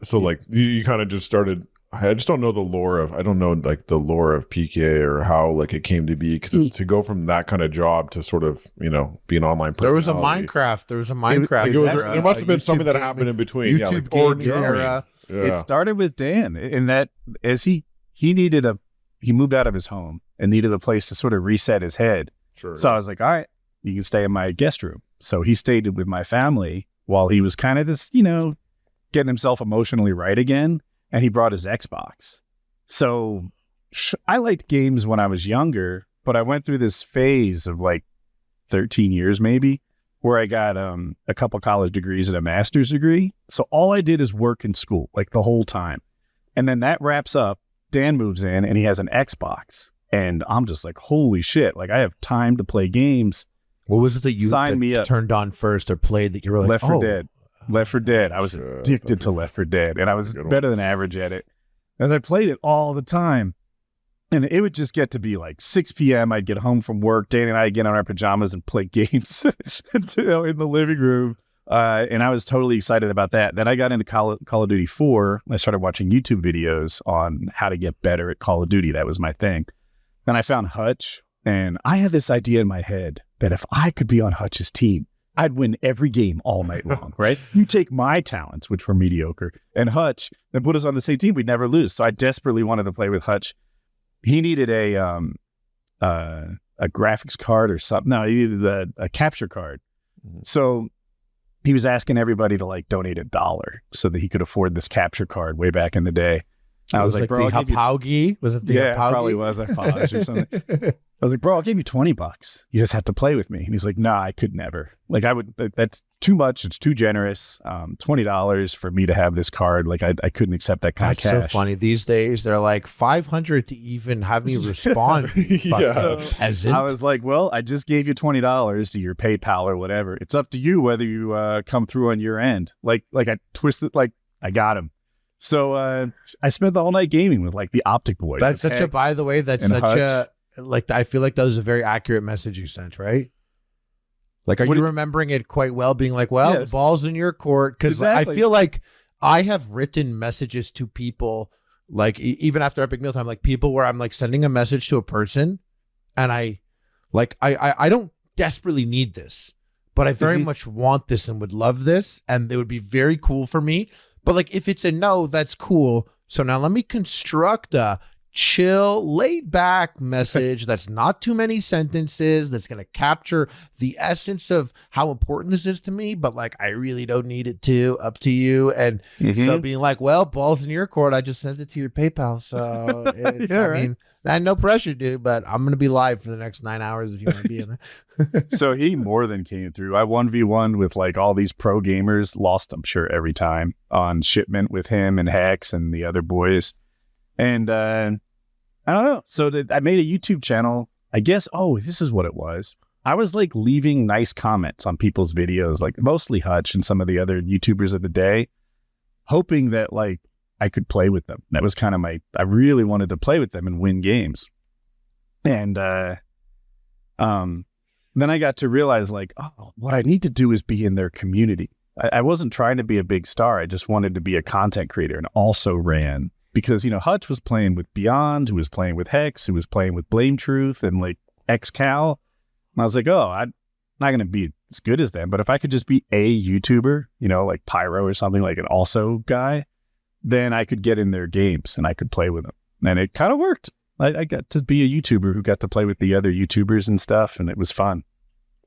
So like you kind of just started. I just don't know the lore of. I don't know like the lore of PK or how like it came to be, because to go from that kind of job to sort of be an online. There was a Minecraft. There must have been something that happened in between. YouTube gaming era. Yeah. It started with Dan in that as he moved out of his home and needed a place to sort of reset his head. Sure. So I was like, all right, you can stay in my guest room. So he stayed with my family while he was kind of just, getting himself emotionally right again. And he brought his Xbox. So I liked games when I was younger, but I went through this phase of like 13 years maybe, where I got a couple college degrees and a master's degree. So all I did is work in school, like the whole time. And then that wraps up. Dan moves in and he has an Xbox. And I'm just like, holy shit, like I have time to play games. What was it that you turned on first or played that you were like, Left 4 Dead. Left 4 Dead. I was addicted to Left 4 Dead, and I was better than average at it. And I played it all the time. And it would just get to be like 6 p.m. I'd get home from work. Dan and I would get on our pajamas and play games in the living room. And I was totally excited about that. Then I got into Call of Duty 4. I started watching YouTube videos on how to get better at Call of Duty. That was my thing. Then I found Hutch, and I had this idea in my head that if I could be on Hutch's team, I'd win every game all night long, right? You take my talents, which were mediocre, and Hutch, and put us on the same team, we'd never lose. So I desperately wanted to play with Hutch. He needed a graphics card or something. No, he needed a capture card. Mm-hmm. So he was asking everybody to like donate $1 so that he could afford this capture card way back in the day. I was like, bro, the Hapaugi? Was it the Hapaugi? Yeah, it probably was. I Faj or something. I was like, bro, I'll give you $20. You just have to play with me. And he's like, nah, I could never. Like, that's too much. It's too generous. $20 for me to have this card. Like, I couldn't accept that kind of cash. That's so funny. These days, they're like $500 to even have me respond. Yeah. So I was like, well, I just gave you $20 to your PayPal or whatever. It's up to you whether you come through on your end. Like I twisted, like I got him. So I spent the whole night gaming with like the Optic Boy. That's such a, by the way, that's such a, like, I feel like that was a very accurate message you sent, right? Like, are you remembering it quite well, being like, well, yes, the ball's in your court? Because exactly. I feel like I have written messages to people, like, even after Epic Mealtime, like people where I'm like sending a message to a person and I don't desperately need this, but I very much want this and would love this. And it would be very cool for me. But like, if it's a no, that's cool. So now let me construct a chill, laid back message that's not too many sentences, that's going to capture the essence of how important this is to me, but like, I really don't need it to, up to you. And so being like, well, ball's in your court. I just sent it to your PayPal. So it's, yeah, I mean, no pressure, dude, but I'm going to be live for the next 9 hours if you want to be in there. So he more than came through. I 1v1 with like all these pro gamers, lost, I'm sure, every time on shipment with him and Hex and the other boys. And I don't know. So I made a YouTube channel. I guess, this is what it was. I was like leaving nice comments on people's videos, like mostly Hutch and some of the other YouTubers of the day, hoping that like I could play with them. That was kind of I really wanted to play with them and win games. And then I got to realize like, what I need to do is be in their community. I wasn't trying to be a big star. I just wanted to be a content creator and also ran. Because, Hutch was playing with Beyond, who was playing with Hex, who was playing with Blame Truth and like XCal. And I was like, I'm not going to be as good as them. But if I could just be a YouTuber, like Pyro or something, like an also guy, then I could get in their games and I could play with them. And it kind of worked. I got to be a YouTuber who got to play with the other YouTubers and stuff. And it was fun.